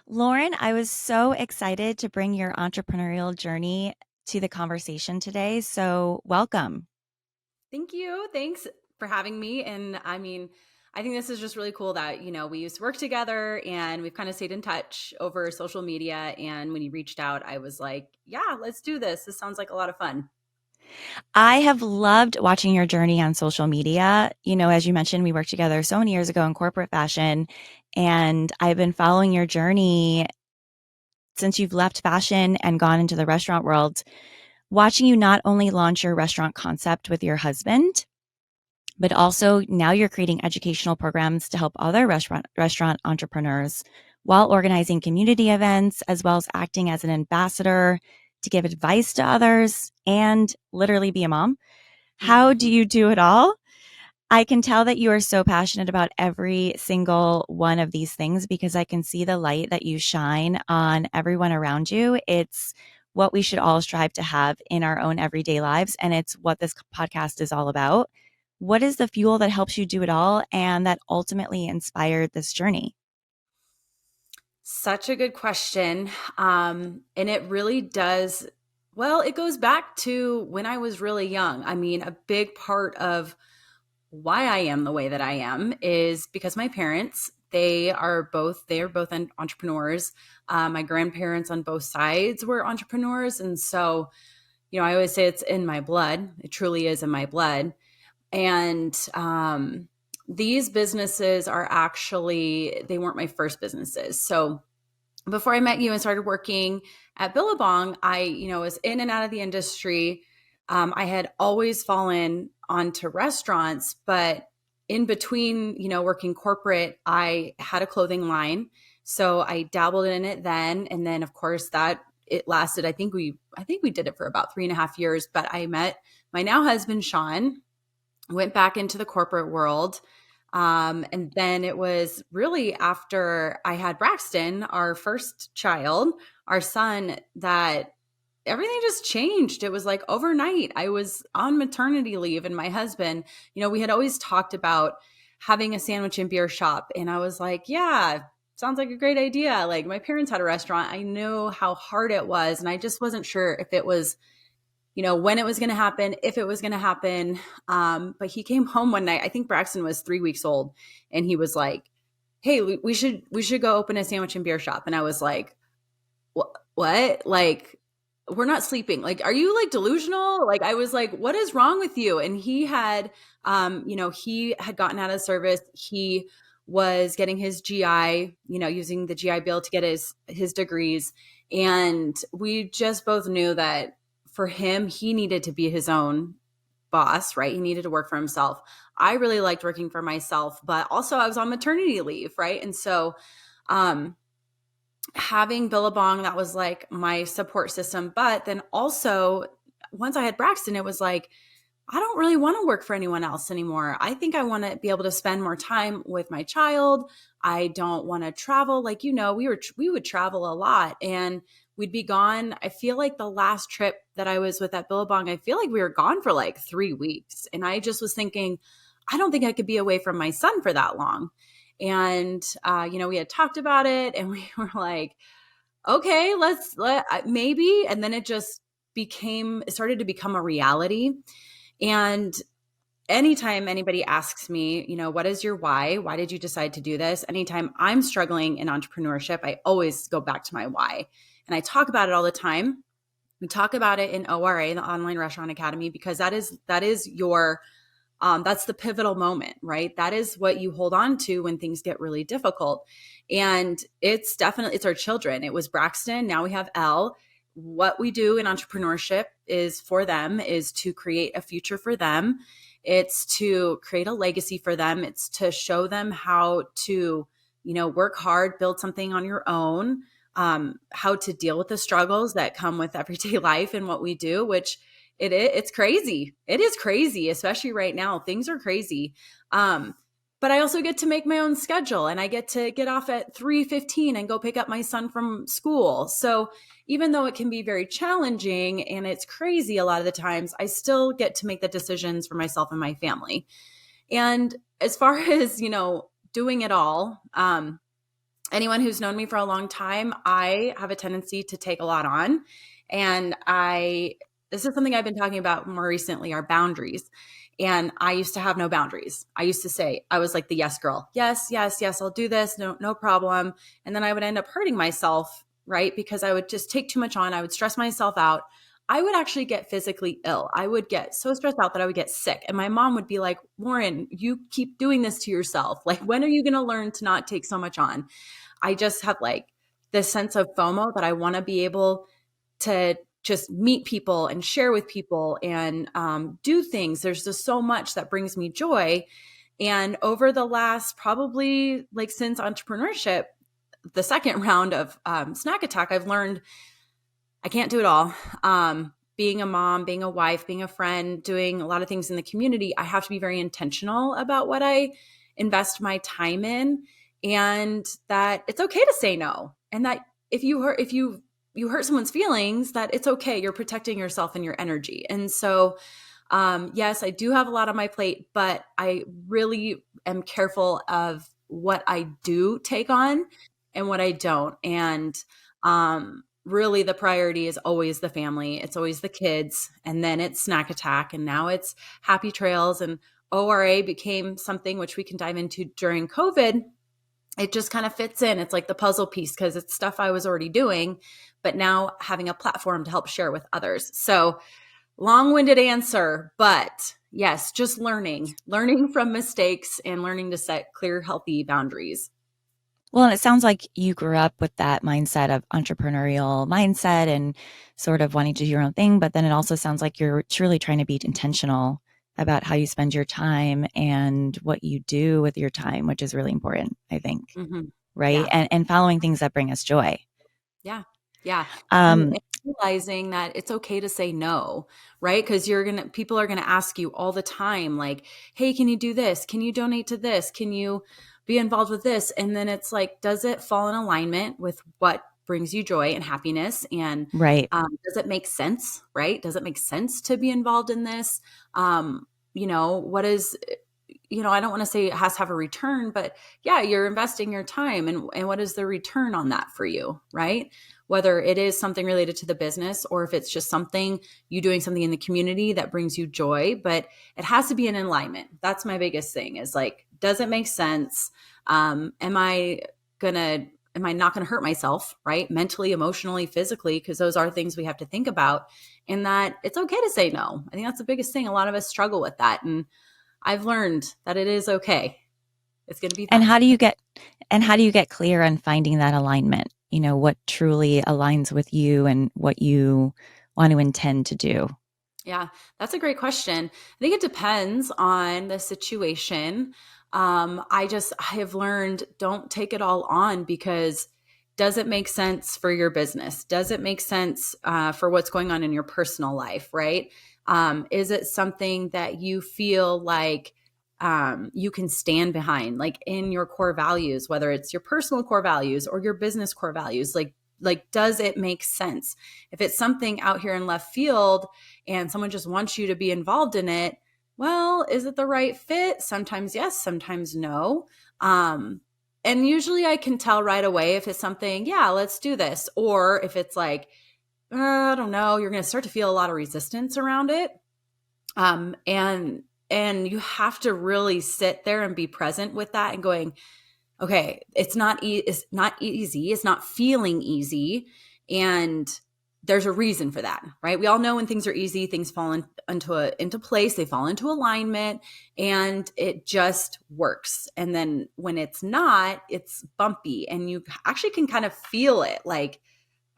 Lauren, I was so excited to bring your entrepreneurial journey to the conversation today. So, welcome. Thank you. Thanks for having me. And I think this is just really cool that, we used to work together and we've kind of stayed in touch over social media. And when you reached out, I was like, yeah, let's do this. This sounds like a lot of fun. I have loved watching your journey on social media. As you mentioned, we worked together so many years ago in corporate fashion, and I've been following your journey since you've left fashion and gone into the restaurant world, watching you not only launch your restaurant concept with your husband, but also now you're creating educational programs to help other restaurant entrepreneurs while organizing community events as well as acting as an ambassador to give advice to others and literally be a mom. How do you do it all? I can tell that you are so passionate about every single one of these things because I can see the light that you shine on everyone around you. It's what we should all strive to have in our own everyday lives. And it's what this podcast is all about. What is the fuel that helps you do it all and that ultimately inspired this journey? Such a good question. And it really does, well, it goes back to when I was really young. A big part of why I am the way that I am is because my parents, they are both entrepreneurs. My grandparents on both sides were entrepreneurs. And so, I always say it's in my blood. It truly is in my blood. And these businesses are actually, they weren't my first businesses. So before I met you and started working at Billabong, I, was in and out of the industry. I had always fallen onto restaurants, but in between, working corporate, I had a clothing line. So I dabbled in it then. And then of course that it lasted, I think we did it for about 3.5 years, but I met my now husband, Sean, went back into the corporate world. And then it was really after I had Braxton, our first child, our son, that everything just changed. It was like overnight. I was on maternity leave, and my husband, we had always talked about having a sandwich and beer shop. And I was like, yeah, sounds like a great idea. Like my parents had a restaurant. I knew how hard it was. And I just wasn't sure if it was when it was going to happen, if it was going to happen. But he came home one night. I think Braxton was 3 weeks old, and he was like, "Hey, we should go open a sandwich and beer shop." And I was like, What? Like, we're not sleeping. Like, are you like delusional?" Like, I was like, "What is wrong with you?" And he had gotten out of service. He was getting his GI, using the GI Bill to get his degrees, and we just both knew that for him, he needed to be his own boss, right? He needed to work for himself. I really liked working for myself, but also I was on maternity leave, right? And so, um, having Billabong, that was like my support system. But then also, once I had Braxton, it was like, I don't really want to work for anyone else anymore. I think I want to be able to spend more time with my child. I don't want to travel. Like, we would travel a lot and we'd be gone. I feel like the last trip that I was with at Billabong, I feel like we were gone for like 3 weeks. And I just was thinking, I don't think I could be away from my son for that long. And we had talked about it and we were like, okay, let maybe. And then it started to become a reality. And anytime anybody asks me, what is your why? Why did you decide to do this? Anytime I'm struggling in entrepreneurship, I always go back to my why. And I talk about it all the time. We talk about it in ORA, the Online Restaurant Academy, because that is your that's the pivotal moment, right? That is what you hold on to when things get really difficult. And it's our children. It was Braxton. Now we have Elle. What we do in entrepreneurship is for them is to create a future for them. It's to create a legacy for them. It's to show them how to, work hard, build something on your own, how to deal with the struggles that come with everyday life and what we do, which it's crazy. It is crazy, especially right now. Things are crazy. But I also get to make my own schedule and I get to get off at 3:15 and go pick up my son from school. So even though it can be very challenging and it's crazy a lot of the times, I still get to make the decisions for myself and my family. And as far as, doing it all, anyone who's known me for a long time, I have a tendency to take a lot on. And this is something I've been talking about more recently, are boundaries. And I used to have no boundaries. I used to say, I was like the yes girl. Yes, yes, yes, I'll do this. No, no problem. And then I would end up hurting myself, right? Because I would just take too much on. I would stress myself out. I would actually get physically ill. I would get so stressed out that I would get sick. And my mom would be like, Lauren, you keep doing this to yourself. Like, when are you going to learn to not take so much on? I just have like this sense of FOMO that I want to be able to just meet people and share with people and do things. There's just so much that brings me joy. And over the last, probably like since entrepreneurship, the second round of Snack Attack, I've learned I can't do it all. Being a mom, being a wife, being a friend, doing a lot of things in the community, I have to be very intentional about what I invest my time in, and that it's okay to say no. And that if you hurt someone's feelings, that it's okay. You're protecting yourself and your energy. And so yes, I do have a lot on my plate, but I really am careful of what I do take on and what I don't. And really, the priority is always the family. It's always the kids, and then it's Snack Attack, and now it's Happy Trails, and ORA became something which we can dive into during COVID. It just kind of fits in. It's like the puzzle piece because it's stuff I was already doing, but now having a platform to help share with others. So, long-winded answer, but yes, just learning from mistakes and learning to set clear, healthy boundaries. Well, and it sounds like you grew up with that mindset of entrepreneurial mindset and sort of wanting to do your own thing. But then it also sounds like you're truly trying to be intentional about how you spend your time and what you do with your time, which is really important, I think. Hmm. Right. Yeah. And following things that bring us joy. Yeah. Yeah. And Um, realizing that it's okay to say no, right? Because people are gonna ask you all the time, like, hey, can you do this? Can you donate to this? Can you be involved with this? And then it's like, does it fall in alignment with what brings you joy and happiness? And right. does it make sense, right? Does it make sense to be involved in this? What is I don't want to say it has to have a return, but yeah, you're investing your time, and what is the return on that for you, right? Whether it is something related to the business or if it's just you doing something in the community that brings you joy, but it has to be in alignment. That's my biggest thing is like, does it make sense? Am I gonna, am I not gonna hurt myself, right? Mentally, emotionally, physically, because those are things we have to think about, and that it's okay to say no. I think that's the biggest thing. A lot of us struggle with that. And I've learned that it is okay. It's going to be And fine. how do you get clear on finding that alignment? You know, what truly aligns with you and what you want to intend to do. Yeah, that's a great question. I think it depends on the situation. I have learned, don't take it all on, because does it make sense for your business? Does it make sense for what's going on in your personal life, right? Is it something that you feel like you can stand behind, like in your core values, whether it's your personal core values or your business core values? Like, does it make sense? If it's something out here in left field and someone just wants you to be involved in it, well, is it the right fit? Sometimes yes, sometimes no. And usually I can tell right away if it's something, yeah, let's do this. Or if it's like, I don't know, you're going to start to feel a lot of resistance around it. And you have to really sit there and be present with that and going, okay, it's not easy. It's not feeling easy. And there's a reason for that, right? We all know when things are easy, things fall into place, they fall into alignment, and it just works. And then when it's not, it's bumpy, and you actually can kind of feel it, like,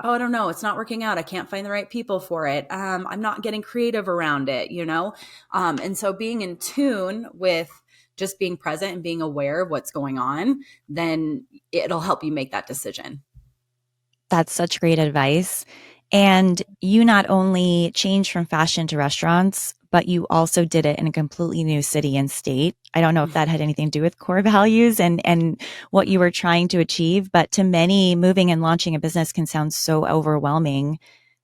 oh, I don't know, it's not working out. I can't find the right people for it. I'm not getting creative around it. And so being in tune with just being present and being aware of what's going on, then it'll help you make that decision. That's such great advice. And you not only changed from fashion to restaurants, but you also did it in a completely new city and state. I don't know if that had anything to do with core values and what you were trying to achieve, but to many, moving and launching a business can sound so overwhelming.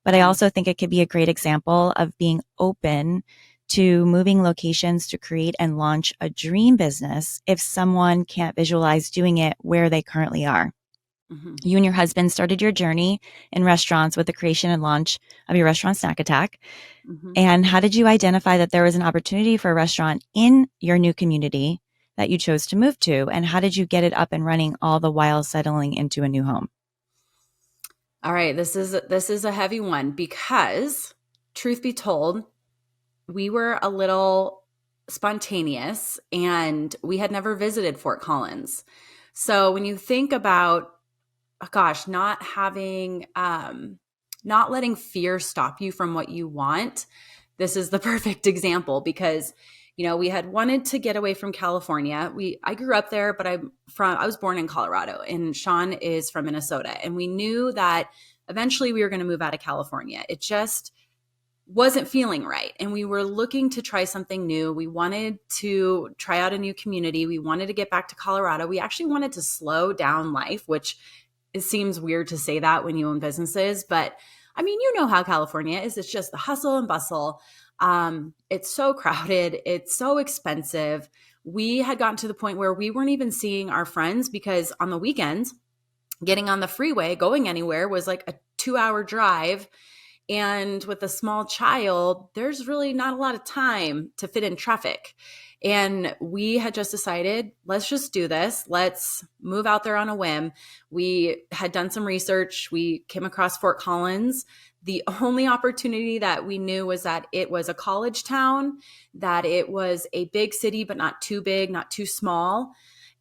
But I Yeah. also think it could be a great example of being open to moving locations to create and launch a dream business if someone can't visualize doing it where they currently are. Hmm. You and your husband started your journey in restaurants with the creation and launch of your restaurant Snack Attack. Hmm. And how did you identify that there was an opportunity for a restaurant in your new community that you chose to move to? And how did you get it up and running all the while settling into a new home? All right, this is a heavy one because truth be told, we were a little spontaneous and we had never visited Fort Collins. So when you think about, oh gosh, not letting fear stop you from what you want, this is the perfect example because we had wanted to get away from California. I grew up there, but I was born in Colorado and Sean is from Minnesota, and we knew that eventually we were going to move out of California. It just wasn't feeling right. And we were looking to try something new. We wanted to try out a new community. We wanted to get back to Colorado. We actually wanted to slow down life, which it seems weird to say that when you own businesses. But I mean, you know how California is. It's just the hustle and bustle. It's so crowded. It's so expensive. We had gotten to the point where we weren't even seeing our friends because on the weekends, getting on the freeway, going anywhere was like a 2-hour drive, and with a small child, there's really not a lot of time to fit in traffic. And we had just decided, let's just do this. Let's move out there on a whim. We had done some research. We came across Fort Collins. The only opportunity that we knew was that it was a college town, that it was a big city, but not too big, not too small.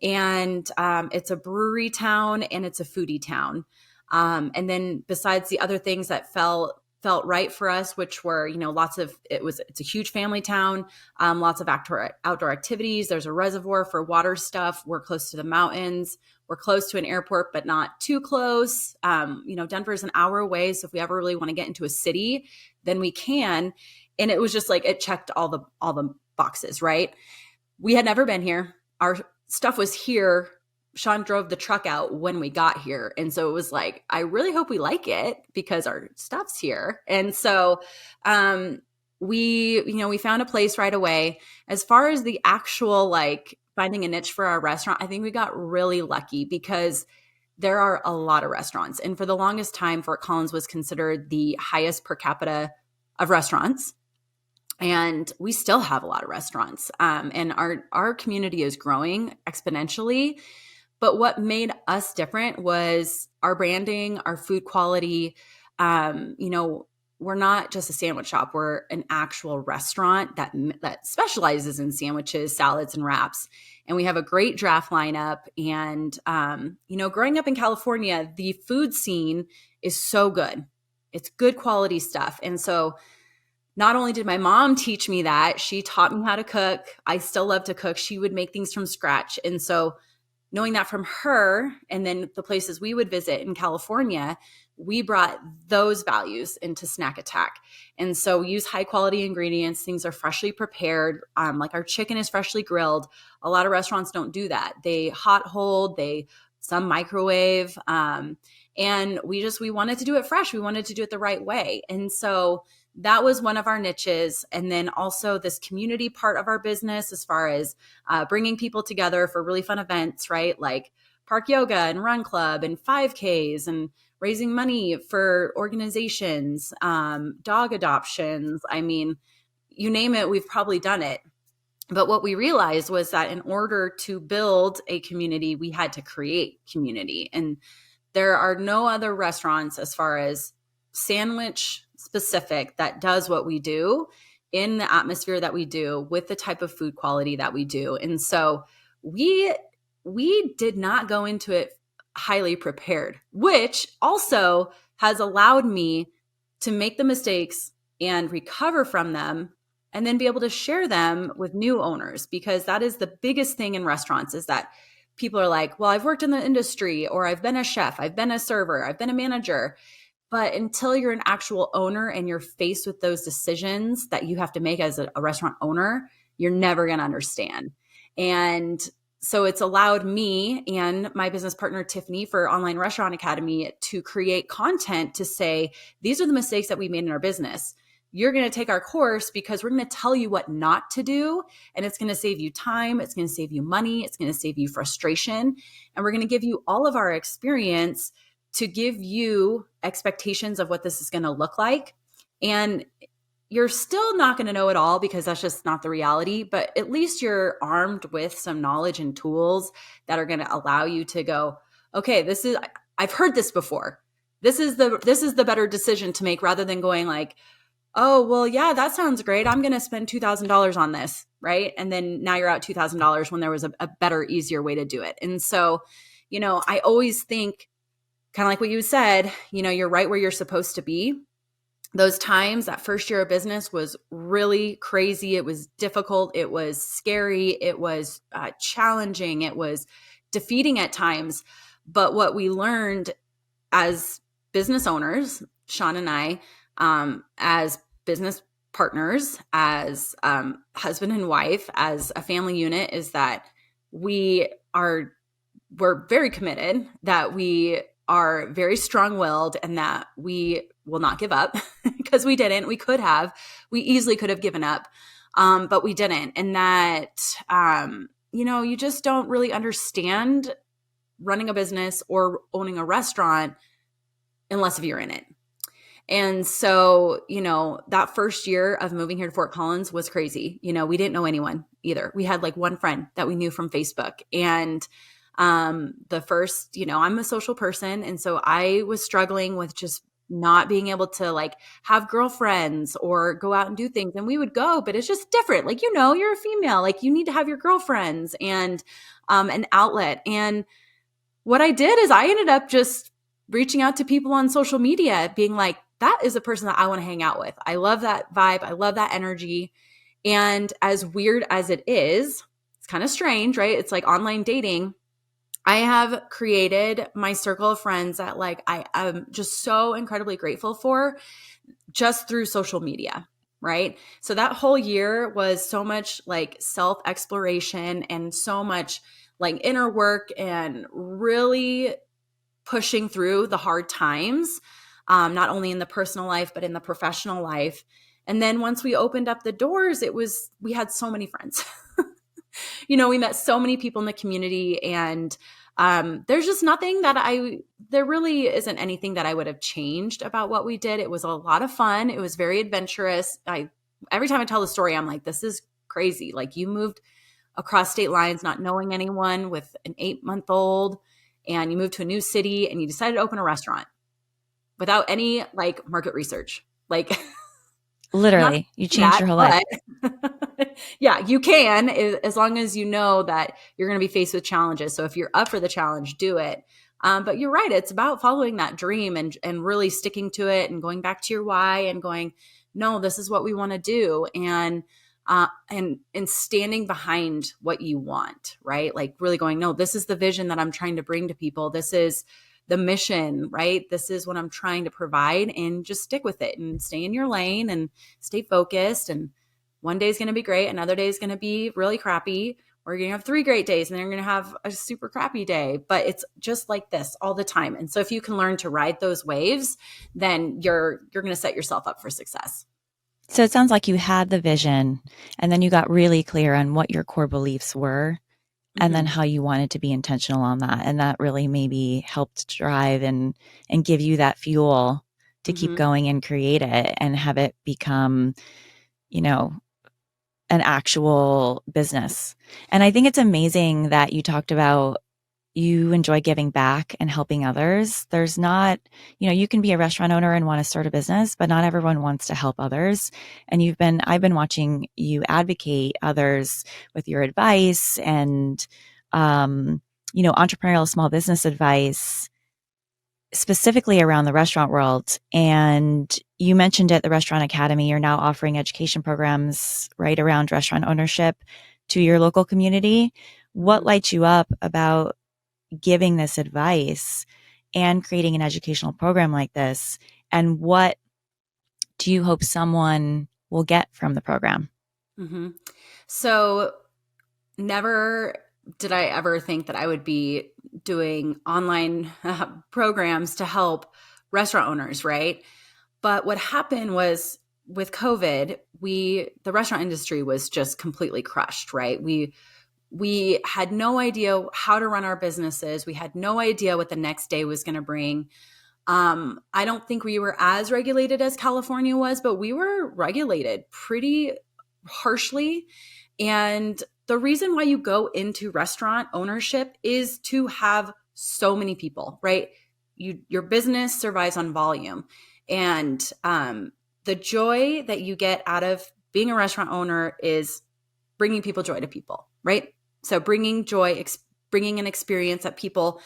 And it's a brewery town and it's a foodie town. And then besides the other things that felt right for us, which were, it's a huge family town, lots of outdoor activities. There's a reservoir for water stuff. We're close to the mountains. We're close to an airport, but not too close. Denver's an hour away. So if we ever really want to get into a city, then we can. And it was just like, it checked all the boxes, right? We had never been here. Our stuff was here. Sean drove the truck out when we got here. And so it was like, I really hope we it because our stuff's here. And so we found a place right away. As far as the actual like finding a niche for our restaurant, I think we got really lucky because there are a lot of restaurants. And for the longest time, Fort Collins was considered the highest per capita of restaurants. And we still have a lot of restaurants. And our community is growing exponentially. But what made us different was our branding, our food quality. We're not just a sandwich shop. We're an actual restaurant that specializes in sandwiches, salads, and wraps. And we have a great draft lineup. And, growing up in California, the food scene is so good. It's good quality stuff. And so not only did my mom teach me that, she taught me how to cook. I still love to cook. She would make things from scratch. And so knowing that from her and then the places we would visit in California, we brought those values into Snack Attack. And so we use high quality ingredients. Things are freshly prepared. Like our chicken is freshly grilled. A lot of restaurants don't do that. They hot hold, some microwave. And we wanted to do it fresh. We wanted to do it the right way. And so that was one of our niches. And then also this community part of our business, as far as bringing people together for really fun events, right? Like park yoga and run club and 5Ks and raising money for organizations, dog adoptions. I mean, you name it, we've probably done it. But what we realized was that in order to build a community, we had to create community. And there are no other restaurants as far as sandwich specific that does what we do in the atmosphere that we do with the type of food quality that we do. And so we did not go into it highly prepared, which also has allowed me to make the mistakes and recover from them and then be able to share them with new owners, because that is the biggest thing in restaurants, is that people are like, well, I've worked in the industry, or I've been a chef, I've been a server, I've been a manager. But until you're an actual owner and you're faced with those decisions that you have to make as a restaurant owner, you're never going to understand. And so it's allowed me and my business partner, Tiffany, for Online Restaurant Academy to create content to say, these are the mistakes that we made in our business. you're going to take our course because we're going to tell you what not to do. And it's going to save you time. It's going to save you money. It's going to save you frustration. And we're going to give you all of our experience to give you expectations of what this is going to look like. And you're still not going to know it all because that's just not the reality, but at least you're armed with some knowledge and tools that are going to allow you to go, okay, I've heard this before. This is the better decision to make, rather than going like, oh, well, yeah, that sounds great. I'm going to spend $2,000 on this. Right. And then now you're out $2,000 when there was a better, easier way to do it. And so, I always think, kind of like what you said, you're right where you're supposed to be. Those times, that first year of business was really crazy. It was difficult. It was scary. It was challenging. It was defeating at times. But what we learned as business owners, Sean and I, as business partners, as husband and wife, as a family unit, is that we're very committed, that we are very strong-willed, and that we will not give up because we didn't. We easily could have given up, but we didn't. And that, you just don't really understand running a business or owning a restaurant unless you're in it. And so, that first year of moving here to Fort Collins was crazy. We didn't know anyone either. We had like one friend that we knew from Facebook. And the first, I'm a social person. And so I was struggling with just not being able to like have girlfriends or go out and do things. And we would go, but it's just different. Like, you're a female, like you need to have your girlfriends and an outlet. And what I did is I ended up just reaching out to people on social media, being like, that is a person that I want to hang out with. I love that vibe. I love that energy. And as weird as it is, it's kind of strange, right? It's like online dating. I have created my circle of friends that like I am just so incredibly grateful for, just through social media, right? So that whole year was so much like self-exploration and so much like inner work and really pushing through the hard times, not only in the personal life, but in the professional life. And then once we opened up the doors, we had so many friends. We met so many people in the community, and there's just nothing there really isn't anything that I would have changed about what we did. It was a lot of fun. It was very adventurous. Every time I tell the story, I'm like, this is crazy. Like, you moved across state lines, not knowing anyone, with an 8-month-old, and you moved to a new city and you decided to open a restaurant without any like market research. Like, Literally, you changed your whole life. Yeah, you can, as long as you know that you're going to be faced with challenges. So if you're up for the challenge, do it. But you're right. It's about following that dream and really sticking to it and going back to your why and going, no, this is what we want to do. And standing behind what you want, right? Like really going, no, this is the vision that I'm trying to bring to people. This is the mission, right? This is what I'm trying to provide, and just stick with it and stay in your lane and stay focused. And one day is going to be great. Another day is going to be really crappy. Or you're going to have 3 great days and then you're going to have a super crappy day. But it's just like this all the time. And so if you can learn to ride those waves, then you're going to set yourself up for success. So it sounds like you had the vision, and then you got really clear on what your core beliefs were, and then how you wanted to be intentional on that. And that really maybe helped drive and give you that fuel to keep going and create it and have it become, an actual business. And I think it's amazing that you talked about you enjoy giving back and helping others. There's not, you can be a restaurant owner and want to start a business, but not everyone wants to help others. And I've been watching you advocate others with your advice and, entrepreneurial small business advice, specifically around the restaurant world. And you mentioned at the Restaurant Academy, you're now offering education programs right around restaurant ownership to your local community. What lights you up about giving this advice and creating an educational program like this? And what do you hope someone will get from the program? So never did I ever think that I would be doing online programs to help restaurant owners, right? But what happened was with COVID, the restaurant industry was just completely crushed, right? We had no idea how to run our businesses. We had no idea what the next day was going to bring. I don't think we were as regulated as California was, but we were regulated pretty harshly. And the reason why you go into restaurant ownership is to have so many people, right? Your business survives on volume. And the joy that you get out of being a restaurant owner is bringing people joy to people, right? So bringing joy, bringing an experience that people,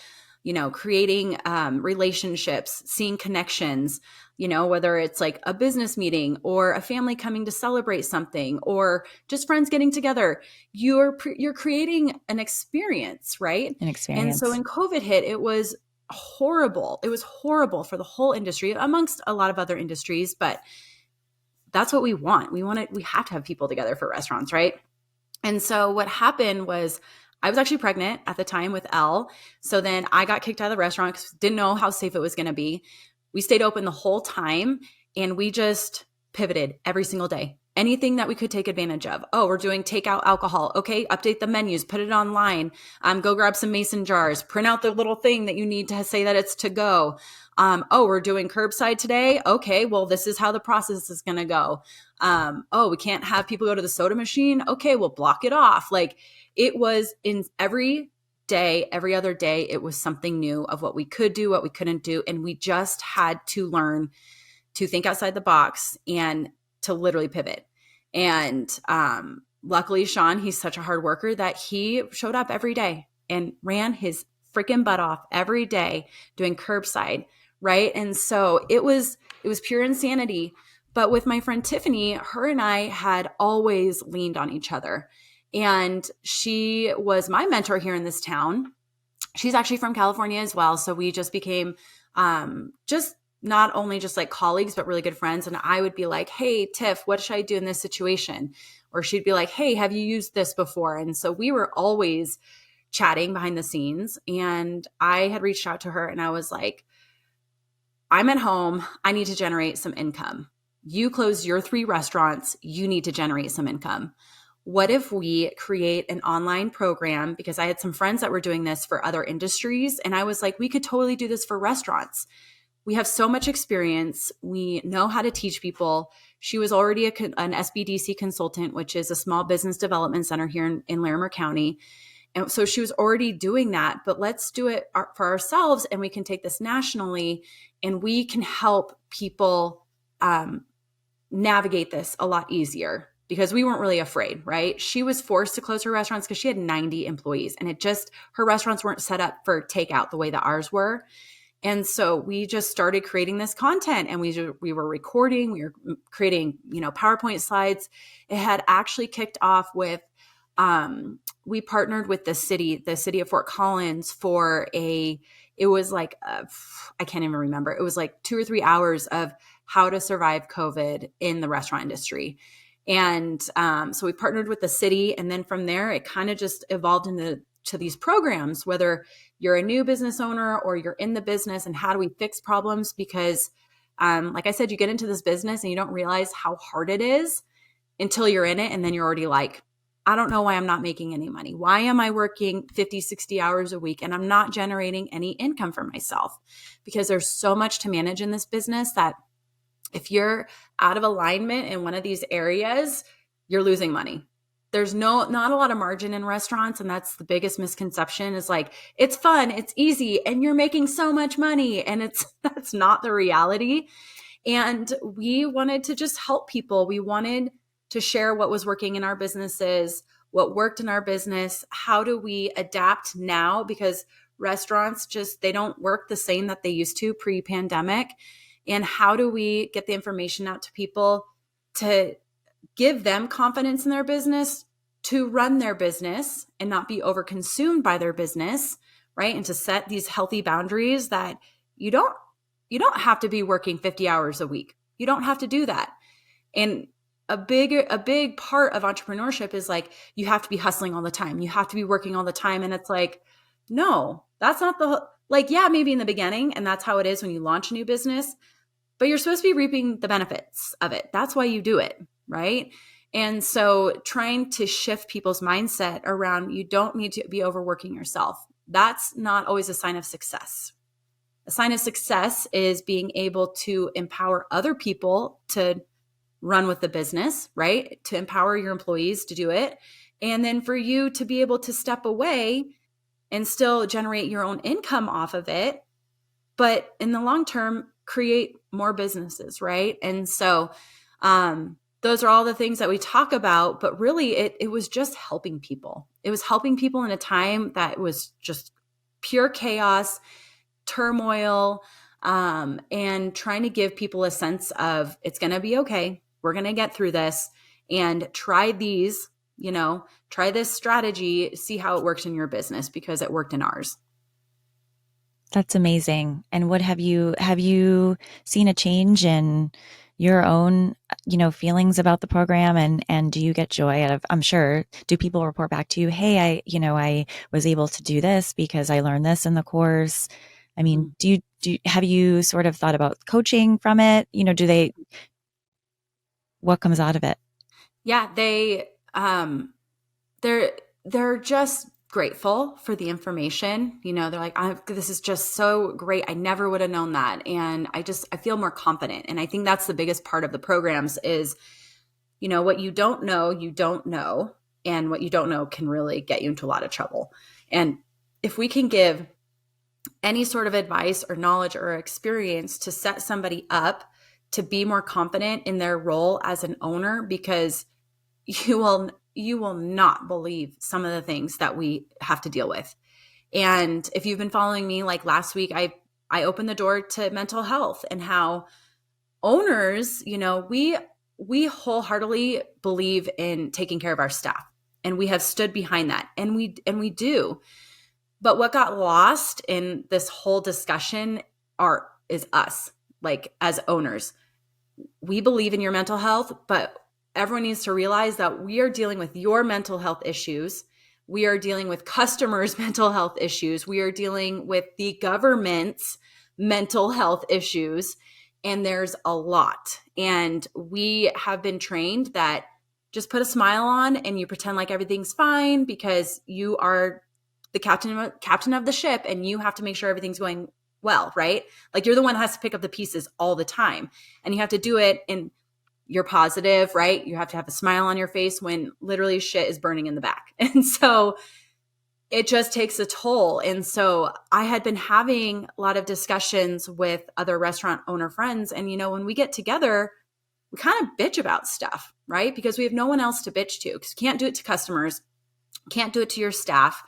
creating relationships, seeing connections, whether it's like a business meeting or a family coming to celebrate something or just friends getting together, you're creating an experience, right? An And so experience. when COVID hit, it was horrible. It was horrible for the whole industry, amongst a lot of other industries, but that's what we want. We have to have people together for restaurants, right? And so what happened was I was actually pregnant at the time with Elle. So then I got kicked out of the restaurant because didn't know how safe it was going to be. We stayed open the whole time and we just pivoted every single day. Anything that we could take advantage of. Oh, we're doing takeout alcohol. Okay, update the menus, put it online. Go grab some mason jars, print out the little thing that you need to say that it's to go. Oh, we're doing curbside today. Okay, well, this is how the process is going to go. Oh, we can't have people go to the soda machine. Okay, we'll block it off. Like it was in every day, every other day, it was something new of what we could do, what we couldn't do. And we just had to learn to think outside the box and to literally pivot. And luckily, Sean, he's such a hard worker that he showed up every day and ran his freaking butt off every day doing curbside, right? And so it was pure insanity. But with my friend Tiffany, her and I had always leaned on each other. And she was my mentor here in this town. She's actually from California as well. So we just became just not only just like colleagues, but really good friends. And I would be like, hey, Tiff, what should I do in this situation? Or she'd be like, hey, have you used this before? And so we were always chatting behind the scenes. And I had reached out to her and I was like, I'm at home. I need to generate some income. You closed your 3 restaurants. You need to generate some income. What if we create an online program? Because I had some friends that were doing this for other industries. And I was like, we could totally do this for restaurants. We have so much experience. We know how to teach people. She was already an SBDC consultant, which is a small business development center here in Larimer County. And so she was already doing that, but let's do it for ourselves and we can take this nationally and we can help people navigate this a lot easier because we weren't really afraid, right? She was forced to close her restaurants because she had 90 employees and her restaurants weren't set up for takeout the way that ours were. And so we just started creating this content and we were recording, we were creating, PowerPoint slides. It had actually kicked off with, we partnered with the city of Fort Collins it was like, I can't even remember. It was like 2 or 3 hours of how to survive COVID in the restaurant industry. And so we partnered with the city. And then from there, it kind of just evolved into these programs, whether you're a new business owner or you're in the business and how do we fix problems? Because like I said, you get into this business and you don't realize how hard it is until you're in it. And then you're already like, I don't know why I'm not making any money. Why am I working 50, 60 hours a week and I'm not generating any income for myself? Because there's so much to manage in this business that if you're out of alignment in one of these areas, you're losing money. There's not a lot of margin in restaurants. And that's the biggest misconception is like, it's fun, it's easy, and you're making so much money. And that's not the reality. And we wanted to just help people. We wanted to share what was working in our businesses, what worked in our business. How do we adapt now? Because restaurants they don't work the same that they used to pre-pandemic. And how do we get the information out to people to give them confidence in their business, to run their business and not be overconsumed by their business, right? And to set these healthy boundaries that you don't have to be working 50 hours a week. You don't have to do that. And a big part of entrepreneurship is like, you have to be hustling all the time. You have to be working all the time. And it's like, no, that's not yeah, maybe in the beginning. And that's how it is when you launch a new business. but you're supposed to be reaping the benefits of it. That's why you do it, right? And so trying to shift people's mindset around you don't need to be overworking yourself. That's not always a sign of success. A sign of success is being able to empower other people to run with the business, right? To empower your employees to do it. And then for you to be able to step away and still generate your own income off of it, but in the long term, create more businesses, right? And so those are all the things that we talk about, but really it was just helping people. It was helping people in a time that was just pure chaos, turmoil, and trying to give people a sense of it's going to be okay. We're going to get through this, and try these, try this strategy, see how it works in your business, because it worked in ours. That's amazing. And what have you seen a change in your own, feelings about the program, and do you get joy out of, I'm sure, do people report back to you, "Hey, I was able to do this because I learned this in the course." I mean, Mm. have you sort of thought about coaching from it? What comes out of it? Yeah, they're they're just grateful for the information. They're like, this is just so great. I never would have known that. And I feel more confident. And I think that's the biggest part of the programs is, what you don't know, you don't know. And what you don't know can really get you into a lot of trouble. And if we can give any sort of advice or knowledge or experience to set somebody up to be more confident in their role as an owner, because you will not believe some of the things that we have to deal with. And if you've been following me, like last week, I opened the door to mental health and how owners, we wholeheartedly believe in taking care of our staff, and we have stood behind that, and we do. But what got lost in this whole discussion is us, like as owners. We believe in your mental health, but everyone needs to realize that we are dealing with your mental health issues. We are dealing with customers' mental health issues. We are dealing with the government's mental health issues. And there's a lot. And we have been trained that just put a smile on and you pretend like everything's fine because you are the captain of the ship, and you have to make sure everything's going well, right? Like you're the one that has to pick up the pieces all the time, and you have to do it in you're positive, right? You have to have a smile on your face when literally shit is burning in the back. And so it just takes a toll. And so I had been having a lot of discussions with other restaurant owner friends. And, when we get together, we kind of bitch about stuff, right? Because we have no one else to bitch to, because you can't do it to customers, can't do it to your staff.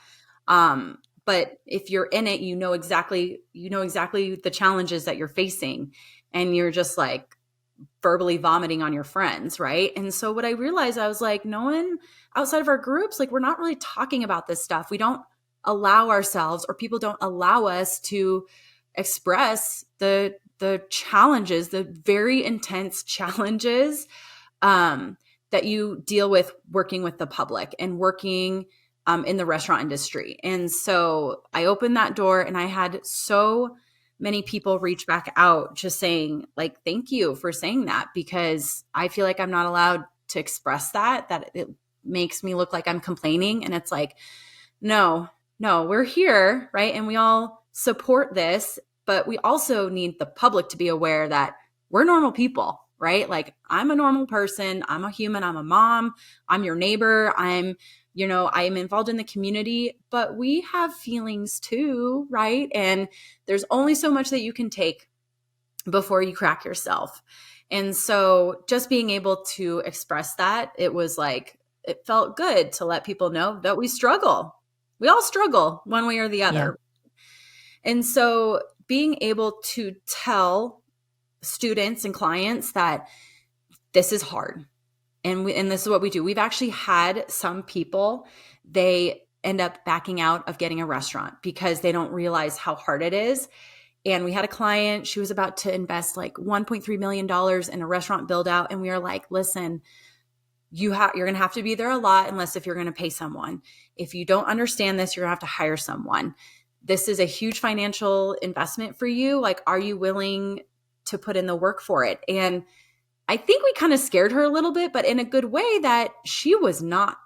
But if you're in it, you know exactly the challenges that you're facing, and you're just like verbally vomiting on your friends, right? And so what I realized, I was like, no one outside of our groups, like we're not really talking about this stuff. We don't allow ourselves, or people don't allow us to express the challenges, the very intense challenges that you deal with working with the public and working in the restaurant industry. And so I opened that door, and I had so many people reach back out just saying, like, thank you for saying that, because I feel like I'm not allowed to express that it makes me look like I'm complaining. And it's like, no, we're here, right? And we all support this, but we also need the public to be aware that we're normal people, right? Like, I'm a normal person. I'm a human. I'm a mom. I'm your neighbor. I am involved in the community, but we have feelings too, right? And there's only so much that you can take before you crack yourself. And so just being able to express that, it was like, it felt good to let people know that we struggle. We all struggle one way or the Yeah. other. And so being able to tell students and clients that this is hard, and this is what we do. We've actually had some people, they end up backing out of getting a restaurant because they don't realize how hard it is. And we had a client, she was about to invest like $1.3 million in a restaurant build out. And we are like, listen, you're going to have to be there a lot, unless if you're going to pay someone. If you don't understand this, you're going to have to hire someone. This is a huge financial investment for you. Like, are you willing to put in the work for it. And I think we kind of scared her a little bit, but in a good way, that she was not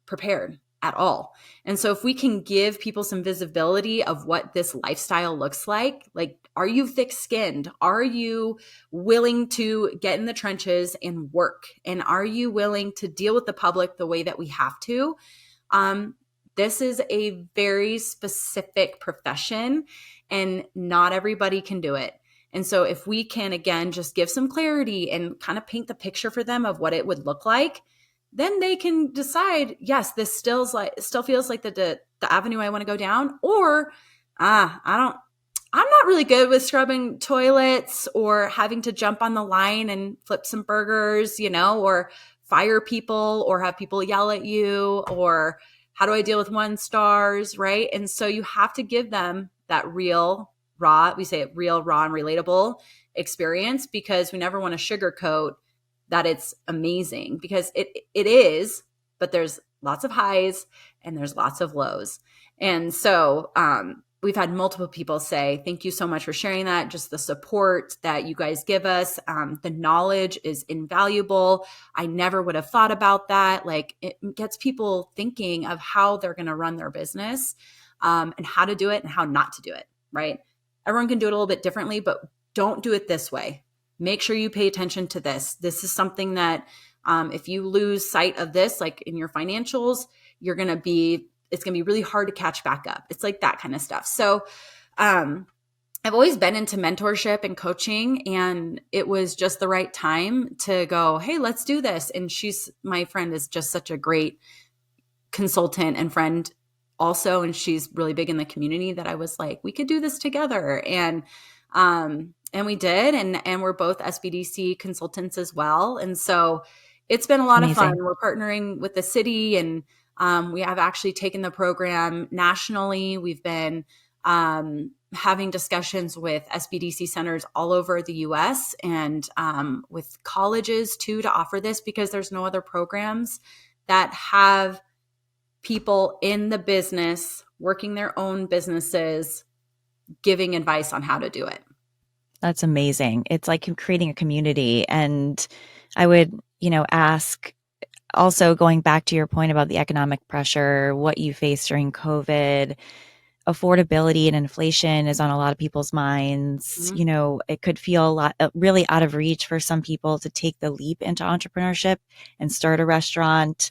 prepared at all. And so if we can give people some visibility of what this lifestyle looks like, are you thick skinned? Are you willing to get in the trenches and work? And are you willing to deal with the public the way that we have to? This is a very specific profession, and not everybody can do it. And so if we can, again, just give some clarity and kind of paint the picture for them of what it would look like, then they can decide, yes, this still feels like the avenue I want to go down, or I'm not really good with scrubbing toilets or having to jump on the line and flip some burgers, or fire people or have people yell at you, or how do I deal with 1 stars, right? And so you have to give them that real, raw, we say it real, raw, and relatable experience, because we never want to sugarcoat that it's amazing, because it is, but there's lots of highs and there's lots of lows. And so we've had multiple people say, thank you so much for sharing that. Just the support that you guys give us. The knowledge is invaluable. I never would have thought about that. Like, it gets people thinking of how they're going to run their business, and how to do it and how not to do it, right? Everyone can do it a little bit differently, but don't do it this way. Make sure you pay attention to this. This is something that if you lose sight of this, like in your financials, it's going to be really hard to catch back up. It's like that kind of stuff. So I've always been into mentorship and coaching, and it was just the right time to go, hey, let's do this. And my friend is just such a great consultant and friend also. And she's really big in the community, that I was like, we could do this together. And we did. And we're both SBDC consultants as well. And so it's been a lot of fun. Amazing. We're partnering with the city, and we have actually taken the program nationally. We've been having discussions with SBDC centers all over the US, and with colleges too, to offer this, because there's no other programs that have people in the business working their own businesses giving advice on how to do it. That's amazing. It's like creating a community. And I would, ask, also going back to your point about the economic pressure, what you faced during COVID, affordability and inflation is on a lot of people's minds. Mm-hmm. It could feel really out of reach for some people to take the leap into entrepreneurship and start a restaurant.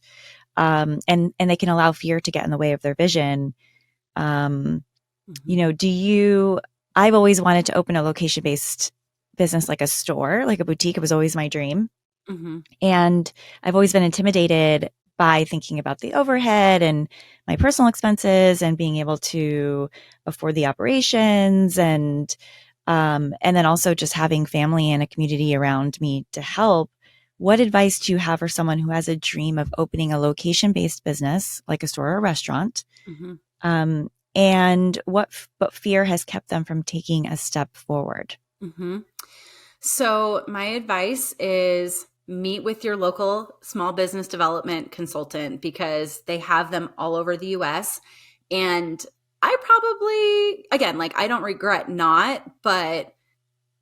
And they can allow fear to get in the way of their vision. Mm-hmm. I've always wanted to open a location-based business, like a store, like a boutique. It was always my dream. Mm-hmm. And I've always been intimidated by thinking about the overhead and my personal expenses and being able to afford the operations, and then also just having family and a community around me to help. What advice do you have for someone who has a dream of opening a location-based business, like a store or a restaurant? Mm-hmm. And what fear has kept them from taking a step forward? Mm-hmm. So my advice is meet with your local small business development consultant, because they have them all over the US. And I probably, again, like, I don't regret not, but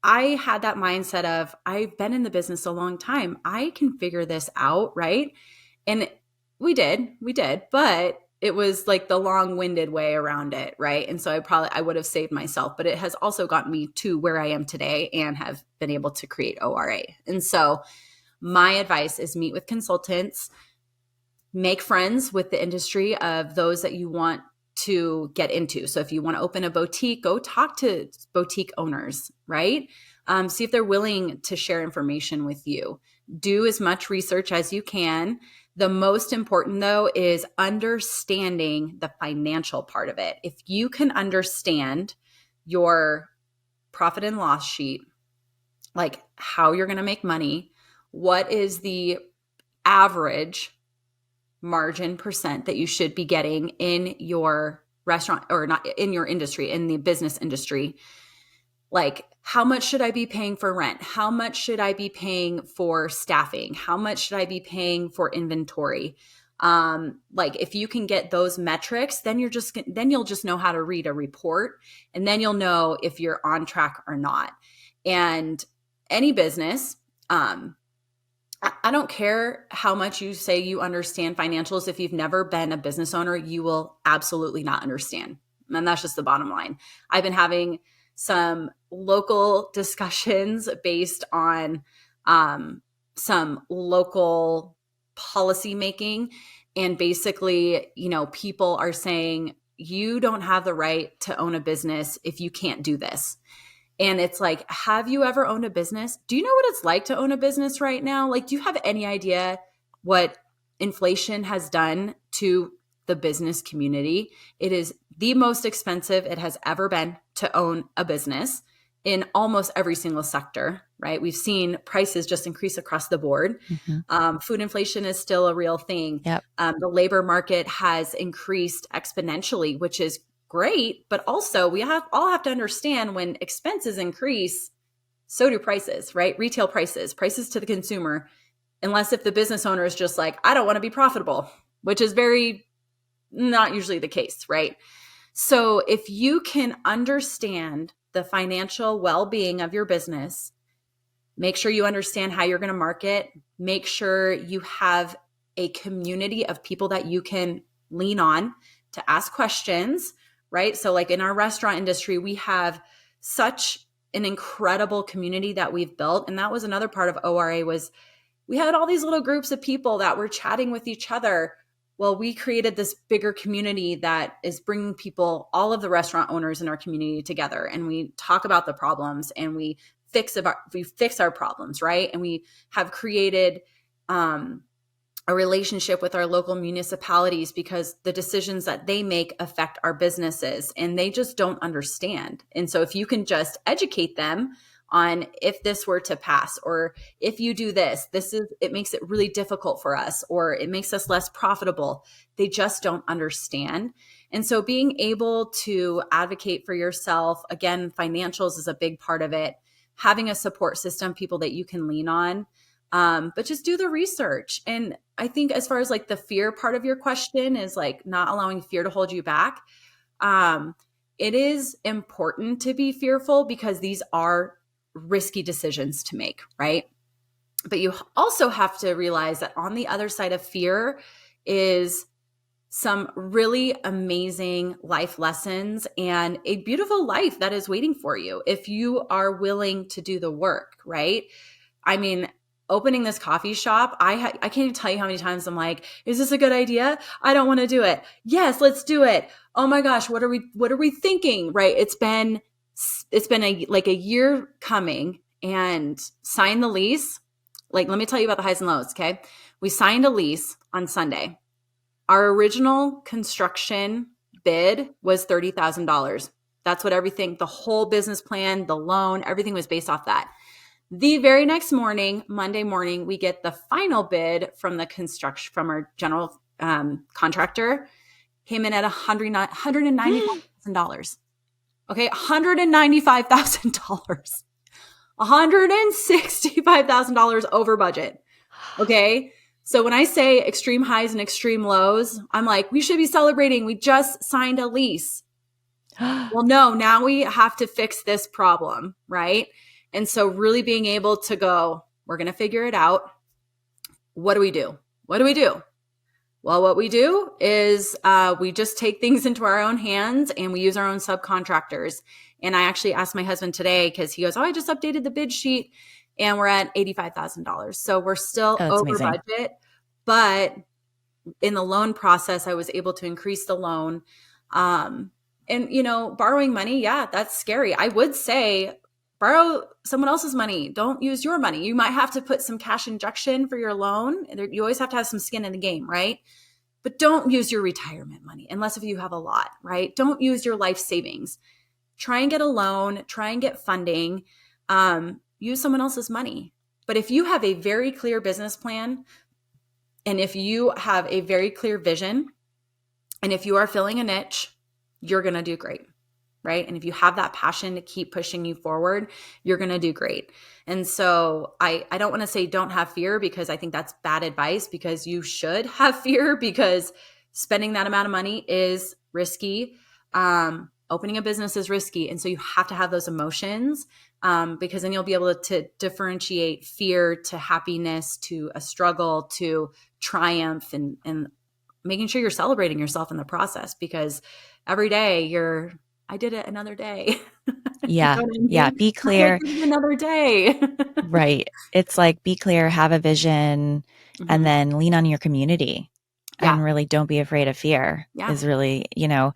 I had that mindset of, I've been in the business a long time. I can figure this out, right? And we did, but it was like the long-winded way around it, right? And so I would have saved myself, but it has also gotten me to where I am today and have been able to create ORA. And so my advice is meet with consultants, make friends with the industry of those that you want to get into. So if you want to open a boutique, go talk to boutique owners, right? See if they're willing to share information with you. Do as much research as you can. The most important, though, is understanding the financial part of it. If you can understand your profit and loss sheet, like how you're going to make money, what is the average margin percent that you should be getting in your restaurant, or not in your industry, in the business industry. Like, how much should I be paying for rent? How much should I be paying for staffing? How much should I be paying for inventory? Like if you can get those metrics, then you'll just know how to read a report, and then you'll know if you're on track or not. And any business, I don't care how much you say you understand financials. If you've never been a business owner, you will absolutely not understand. And that's just the bottom line. I've been having some local discussions based on some local policy making. And basically, people are saying, you don't have the right to own a business if you can't do this. And it's like, have you ever owned a business? Do you know what it's like to own a business right now? Like, do you have any idea what inflation has done to the business community? It is the most expensive it has ever been to own a business in almost every single sector, right? We've seen prices just increase across the board. Food inflation is still a real thing. Yep. The labor market has increased exponentially, which is great, but also we all have to understand when expenses increase, so do prices, right? Retail prices to the consumer, unless if the business owner is just like, I don't want to be profitable, which is very not usually the case, right? So if you can understand the financial well-being of your business, make sure you understand how you're going to market, make sure you have a community of people that you can lean on to ask questions, right? So like in our restaurant industry, we have such an incredible community that we've built. And that was another part of ORA was we had all these little groups of people that were chatting with each other. Well, we created this bigger community that is bringing people, all of the restaurant owners in our community together. And we talk about the problems and we fix our problems, right? And we have created a relationship with our local municipalities because the decisions that they make affect our businesses and they just don't understand. And so if you can just educate them on if this were to pass, or if you do this, it makes it really difficult for us, or it makes us less profitable. They just don't understand. And so being able to advocate for yourself, again, financials is a big part of it. Having a support system, people that you can lean on, but just do the research. And I think as far as like the fear part of your question is like not allowing fear to hold you back. It is important to be fearful because these are risky decisions to make, right? But you also have to realize that on the other side of fear is some really amazing life lessons and a beautiful life that is waiting for you if you are willing to do the work, right? I mean, opening this coffee shop, I can't even tell you how many times I'm like, is this a good idea? I don't want to do it. Yes, let's do it. Oh my gosh, what are we thinking? Right? It's been a year coming, and signed the lease. Like, let me tell you about the highs and lows. Okay. We signed a lease on Sunday. Our original construction bid was $30,000. That's what everything, the whole business plan, the loan, everything was based off that. The very next morning, Monday morning, we get the final bid from our general contractor, came in at $195,000. Okay, $195,000. $165,000 over budget. Okay. So when I say extreme highs and extreme lows, I'm like, we should be celebrating. We just signed a lease. Well, no, now we have to fix this problem, right? And so really being able to go, we're going to figure it out. What do we do? What do we do? Well, what we do is we just take things into our own hands and we use our own subcontractors. And I actually asked my husband today because he goes, I just updated the bid sheet and we're at $85,000. So we're still over budget. But in the loan process, I was able to increase the loan. And, borrowing money, yeah, that's scary. I would say borrow someone else's money. Don't use your money. You might have to put some cash injection for your loan. You always have to have some skin in the game, right? But don't use your retirement money unless if you have a lot, right? Don't use your life savings. Try and get a loan. Try and get funding. Use someone else's money. But if you have a very clear business plan, and if you have a very clear vision, and if you are filling a niche, you're going to do great. right? And if you have that passion to keep pushing you forward, you're going to do great. And so I don't want to say don't have fear, because I think that's bad advice, because you should have fear, because spending that amount of money is risky. Opening a business is risky. And so you have to have those emotions, because then you'll be able to differentiate fear to happiness, to a struggle, to triumph, and making sure you're celebrating yourself in the process, because every day I did it another day. You Yeah. know what I Yeah. mean? Be I did clear. it another day. Right. It's like be clear, have a vision, and Mhm. then lean on your community Yeah. and really don't be afraid of fear Yeah. is really, Yeah.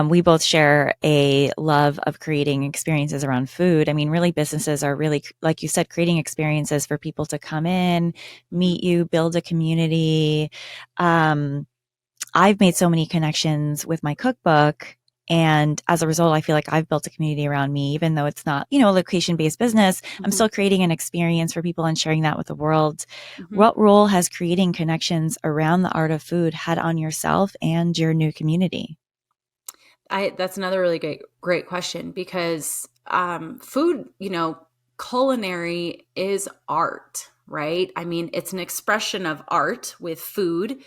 we both share a love of creating experiences around food. I mean, really, businesses are really, like you said, creating experiences for people to come in, Mhm. meet you, build a community. Um, I've made so many connections with my cookbook. And as a result, I feel like I've built a community around me, even though it's not, a location based business. I'm Mhm. still creating an experience for people and sharing that with the world. Mhm. What role has creating connections around the art of food had on yourself and your new community? That's another really great question, because food, culinary is art, right? I mean, it's an expression of art with food,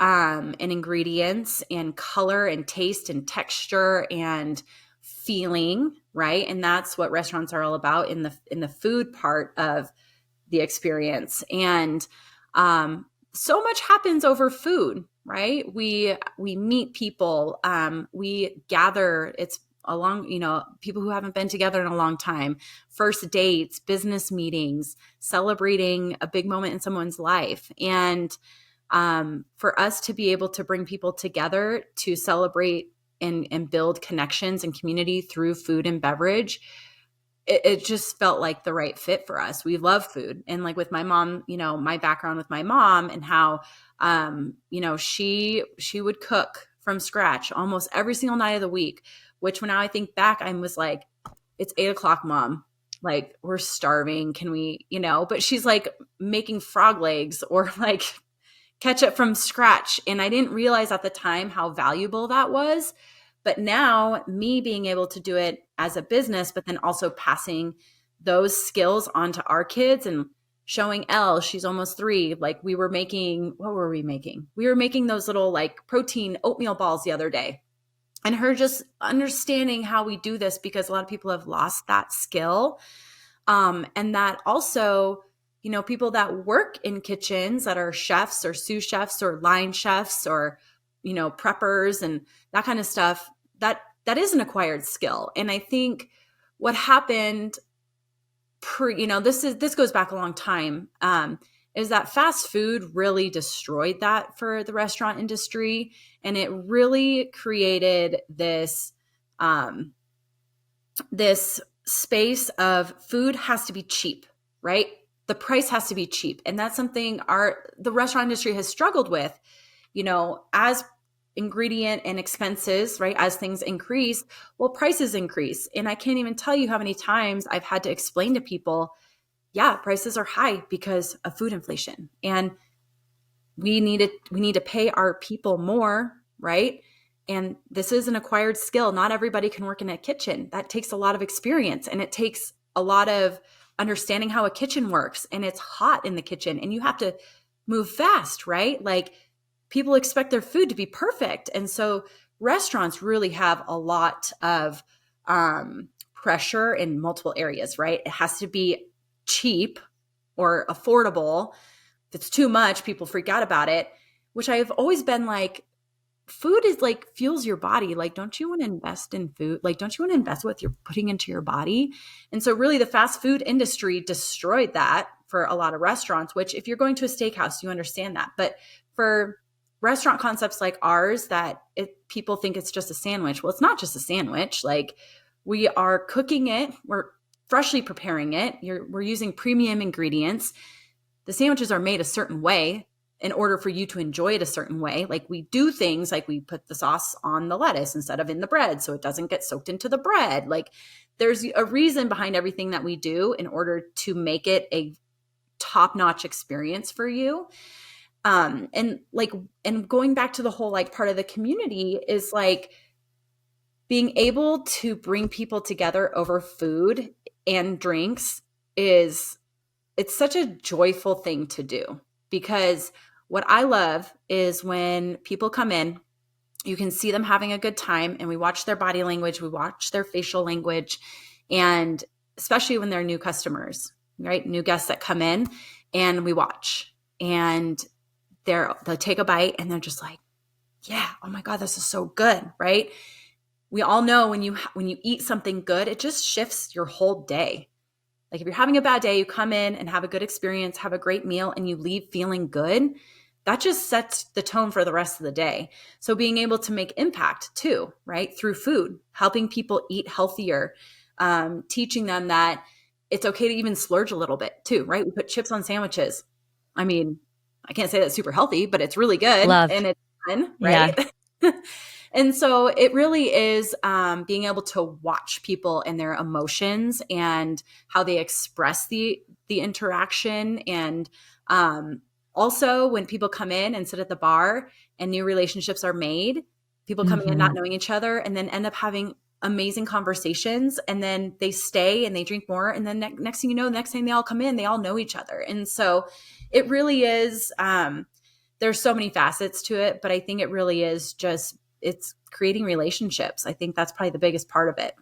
and ingredients and color and taste and texture and feeling, right? And that's what restaurants are all about in the food part of the experience. And so much happens over food, right? We meet people, we gather. It's along, people who haven't been together in a long time, first dates, business meetings, celebrating a big moment in someone's life. And for us to be able to bring people together to celebrate and build connections and community through food and beverage, it just felt like the right fit for us. We love food. And like with my mom, my background with my mom, and how she would cook from scratch almost every single night of the week, which when now I think back, I was like, it's 8 o'clock, mom. Like, we're starving. Can we, but she's like making frog legs or like ketchup from scratch. And I didn't realize at the time how valuable that was. But now, me being able to do it as a business, but then also passing those skills onto our kids and showing Elle, she's almost 3. Like, what were we making? We were making those little like protein oatmeal balls the other day. And her just understanding how we do this, because a lot of people have lost that skill. And that also, people that work in kitchens that are chefs or sous chefs or line chefs or, preppers and that kind of stuff, that is an acquired skill. And I think what happened this goes back a long time, is that fast food really destroyed that for the restaurant industry. And it really created this space of food has to be cheap, right? The price has to be cheap. And that's something the restaurant industry has struggled with, as ingredient and expenses, right? As things increase, well, prices increase. And I can't even tell you how many times I've had to explain to people, yeah, prices are high because of food inflation. And we need to pay our people more, right? And this is an acquired skill. Not everybody can work in a kitchen. That takes a lot of experience, and it takes a lot of understanding how a kitchen works. And it's hot in the kitchen, and you have to move fast, right? Like, people expect their food to be perfect. And so restaurants really have a lot of pressure in multiple areas, right? It has to be cheap or affordable. If it's too much, people freak out about it, which I've always been like, food is like fuels your body. Like, don't you want to invest in food? Like, don't you want to invest what you're putting into your body? And so really the fast food industry destroyed that for a lot of restaurants, which if you're going to a steakhouse, you understand that. But for restaurant concepts like ours, people think it's just a sandwich. Well, it's not just a sandwich. Like, we are cooking it. We're freshly preparing it. We're using premium ingredients. The sandwiches are made a certain way in order for you to enjoy it a certain way. Like, we do things like we put the sauce on the lettuce instead of in the bread so it doesn't get soaked into the bread. Like, there's a reason behind everything that we do in order to make it a top-notch experience for you. And going back to the whole like part of the community is like, being able to bring people together over food and drinks is it's such a joyful thing to do, because what I love is when people come in, you can see them having a good time, and we watch their body language, we watch their facial language, and especially when they're new customers, right? New guests that come in, and we watch, and they'll take a bite and they're just like, yeah, oh my God, this is so good, right? We all know when you eat something good, it just shifts your whole day. Like if you're having a bad day, you come in and have a good experience, have a great meal, and you leave feeling good, that just sets the tone for the rest of the day. So being able to make impact too, right? Through food, helping people eat healthier, teaching them that it's okay to even splurge a little bit too, right? We put chips on sandwiches. I mean, I can't say that's super healthy, but it's really good Love. and it's fun, Yeah. right? And so it really is being able to watch people and their emotions and how they express the interaction. And also when people come in and sit at the bar and new relationships are made, people coming in Hmm. not knowing each other and then end up having amazing conversations, and then they stay and they drink more, and then next thing you know, the next time they all come in, they all know each other. And so it really is there's so many facets to it, but I think it really is just it's creating relationships. I think that's probably the biggest part of it.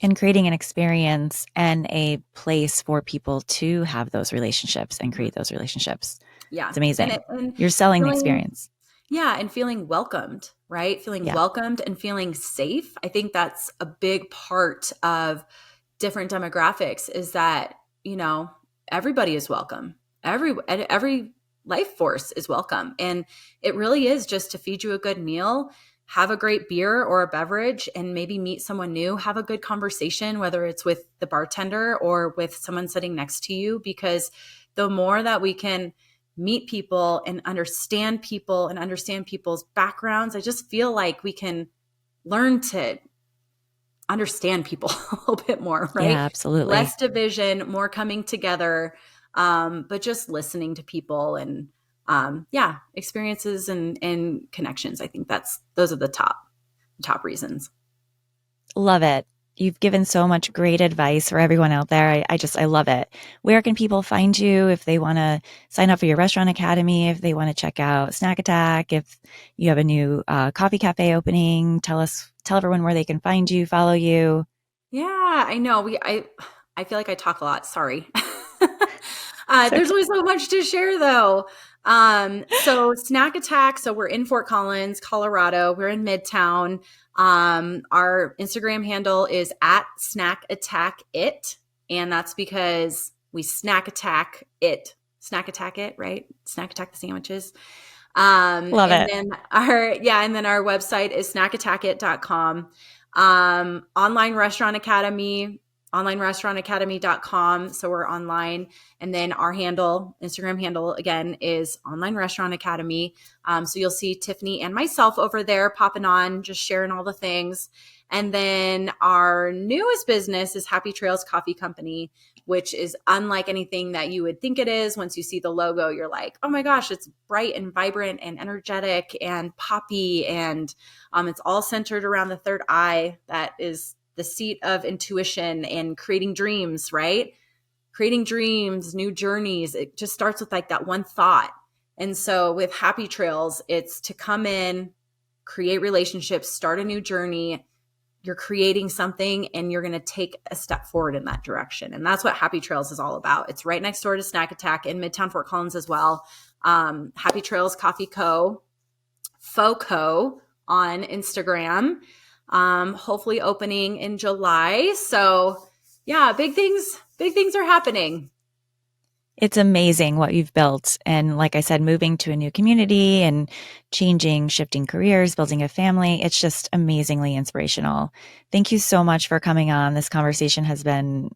And creating an experience and a place for people to have those relationships and Mhm. create those relationships. Yeah. It's amazing. And You're selling the feeling experience. yeah, and feeling welcomed, right? Feeling Yeah. welcomed and feeling safe. I think that's a big part of different demographics is that, you know, everybody is welcome. Every life force is welcome. And it really is just to feed you a good meal, have a great beer or a beverage, and maybe meet someone new, have a good conversation, whether it's with the bartender or with someone sitting next to you, because the more that we can meet people and understand people's backgrounds, I just feel like we can learn to understand people a little bit more, right? Yeah, absolutely. Less division, more coming together, but just listening to people and yeah, experiences and connections. I think those are the top reasons. Love it. You've given so much great advice for everyone out there. I love it. Where can people find you if they want to sign up for your restaurant academy, if they want to check out Snack Attack, if you have a new coffee cafe opening? Tell everyone where they can find you, follow you. Yeah, I know. I feel like I talk a lot. Sorry. It's There's okay. always so much to share though. So Snack Attack. So we're in Fort Collins, Colorado. We're in Midtown. Our Instagram handle is at Snack Attack It, and that's because we snack attack it, right? Snack attack the sandwiches. Love And it. then our website is snackattackit.com. Online Restaurant Academy, onlinerestaurantacademy.com. So we're online. And then our Instagram handle again is Online Restaurant Academy. So you'll see Tiffany and myself over there popping on, just sharing all the things. And then our newest business is Happy Trails Coffee Company, which is unlike anything that you would think it is. Once you see the logo, you're like, oh my gosh, it's bright and vibrant and energetic and poppy. And it's all centered around the third eye. That is the seat of intuition and creating dreams, right? Creating dreams, new journeys. It just starts with like that one thought. And so with Happy Trails, it's to come in, create relationships, start a new journey. You're creating something and you're going to take a step forward in that direction. And that's what Happy Trails is all about. It's right next door to Snack Attack in Midtown Fort Collins as well. Happy Trails Coffee Co. FOCO on Instagram. Hopefully opening in July. So yeah, big things are happening. It's amazing what you've built. And like I said, moving to a new community and shifting careers, building a family, it's just amazingly inspirational. Thank you so much for coming on. This conversation has been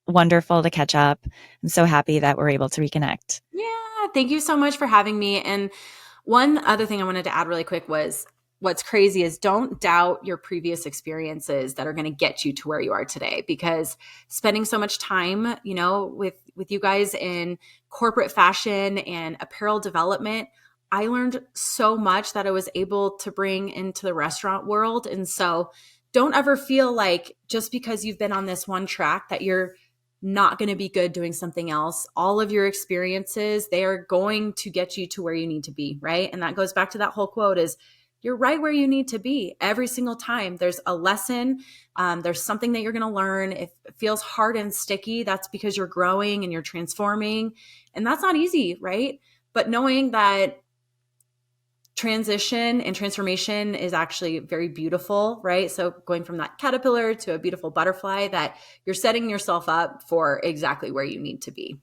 wonderful to catch up. I'm so happy that we're able to reconnect. Yeah, thank you so much for having me. And one other thing I wanted to add really quick was what's crazy is don't doubt your previous experiences that are going to get you to where you are today, because spending so much time, with you guys in corporate fashion and apparel development, I learned so much that I was able to bring into the restaurant world. And so don't ever feel like just because you've been on this one track that you're not going to be good doing something else. All of your experiences, they are going to get you to where you need to be, right? And that goes back to that whole quote is you're right where you need to be every single time. There's a lesson. There's something that you're going to learn. If it feels hard and sticky, that's because you're growing and you're transforming. And that's not easy, right? But knowing that transition and transformation is actually very beautiful, right? So going from that caterpillar to a beautiful butterfly, that you're setting yourself up for exactly where you need to be.